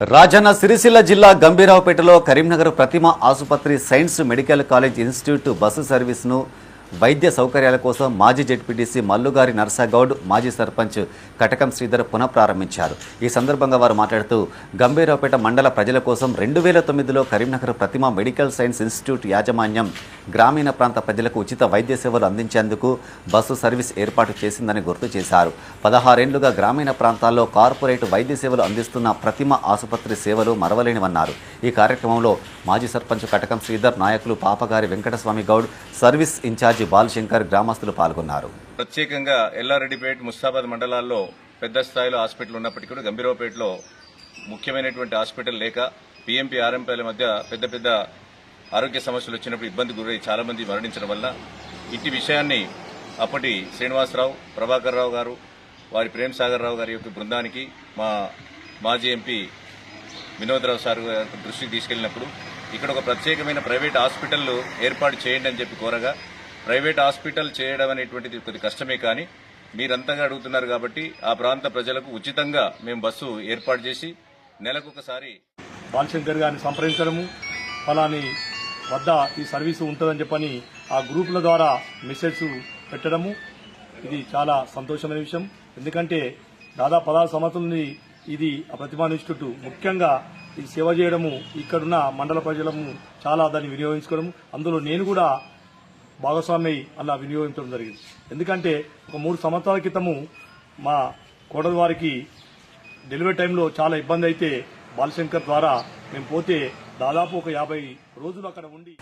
రాజన్న సిరిసిల్ల జిల్లా గంభీరావుపేటలో కరీంనగర్ ప్రతిమ ఆసుపత్రి science medical college institute bus సర్వీసును వైద్య సౌకర్యాల కోసం మాజీ జెడ్పీటీసీ మల్లుగారి నర్సాగౌడ్, మాజీ సర్పంచ్ కటకం శ్రీధర్ పునఃప్రారంభించారు. ఈ సందర్భంగా వారు మాట్లాడుతూ గంభీరావుపేట మండల ప్రజల కోసం 2009లో కరీంనగర్ ప్రతిమ మెడికల్ సైన్స్ ఇన్స్టిట్యూట్ యాజమాన్యం గ్రామీణ ప్రాంత ప్రజలకు ఉచిత వైద్య సేవలు అందించేందుకు బస్సు సర్వీస్ ఏర్పాటు చేసిందని గుర్తు చేశారు. 16 ఏళ్లుగా గ్రామీణ ప్రాంతాల్లో కార్పొరేట్ వైద్య సేవలు అందిస్తున్న ప్రతిమ ఆసుపత్రి సేవలు మరవలేనివన్నారు. ఈ కార్యక్రమంలో మాజీ సర్పంచ్ కటకం శ్రీధర్, నాయకులు పాపగారి వెంకటస్వామి గౌడ్, సర్వీస్ ఇన్ఛార్జి బాలశంకర్, గ్రామస్తులు పాల్గొన్నారు. ప్రత్యేకంగా ఎల్లారెడ్డిపేట, ముస్తాబాద్ మండలాల్లో పెద్ద స్థాయిలో హాస్పిటల్ ఉన్నప్పటికీ కూడా గంభీరావుపేటలో ముఖ్యమైనటువంటి హాస్పిటల్ లేక పీఎంపీ, ఆర్ఎంపీల మధ్య పెద్ద పెద్ద ఆరోగ్య సమస్యలు వచ్చినప్పుడు ఇబ్బంది గురై చాలా మంది మరణించడం వల్ల ఇట్టి విషయాన్ని అప్పటి శ్రీనివాసరావు, ప్రభాకర్ రావు గారు, వారి ప్రేమ్ సాగర్ రావు గారి యొక్క బృందానికి మా మాజీ ఎంపీ వినోద్రావు సార్ దృష్టికి తీసుకెళ్లినప్పుడు ఇక్కడ ఒక ప్రత్యేకమైన ప్రైవేట్ హాస్పిటల్ ఏర్పాటు చేయండి అని చెప్పి కోరగా, ప్రైవేట్ హాస్పిటల్ చేయడం అనేటువంటిది కొద్ది కష్టమే, కానీ మీరంతగా అడుగుతున్నారు కాబట్టి ఆ ప్రాంత ప్రజలకు ఉచితంగా మేము బస్సు ఏర్పాటు చేసి నెలకొకసారి బాలశంకర్ గారిని సంప్రదించడము, ఫలాని వద్ద ఈ సర్వీసు ఉంటుందని చెప్పని ఆ గ్రూపుల ద్వారా మెసేజ్ పెట్టడము, ఇది చాలా సంతోషమైన విషయం. ఎందుకంటే దాదాపు 16 సంవత్సరాల నుండి ఇది ఆ ప్రతిభా ఇన్స్టిట్యూట్ ముఖ్యంగా ఈ సేవ చేయడము, ఇక్కడున్న మండల ప్రజలము చాలా దాన్ని వినియోగించుకోవడము, అందులో నేను కూడా భాగస్వామి అలా వినియోగించడం జరిగింది. ఎందుకంటే ఒక 3 సంవత్సరాల క్రితము మా కోడలి వారికి డెలివరీ టైంలో చాలా ఇబ్బంది అయితే బాలశంకర్ ద్వారా మేము పోతే దాదాపు ఒక 50 రోజులు అక్కడ ఉండి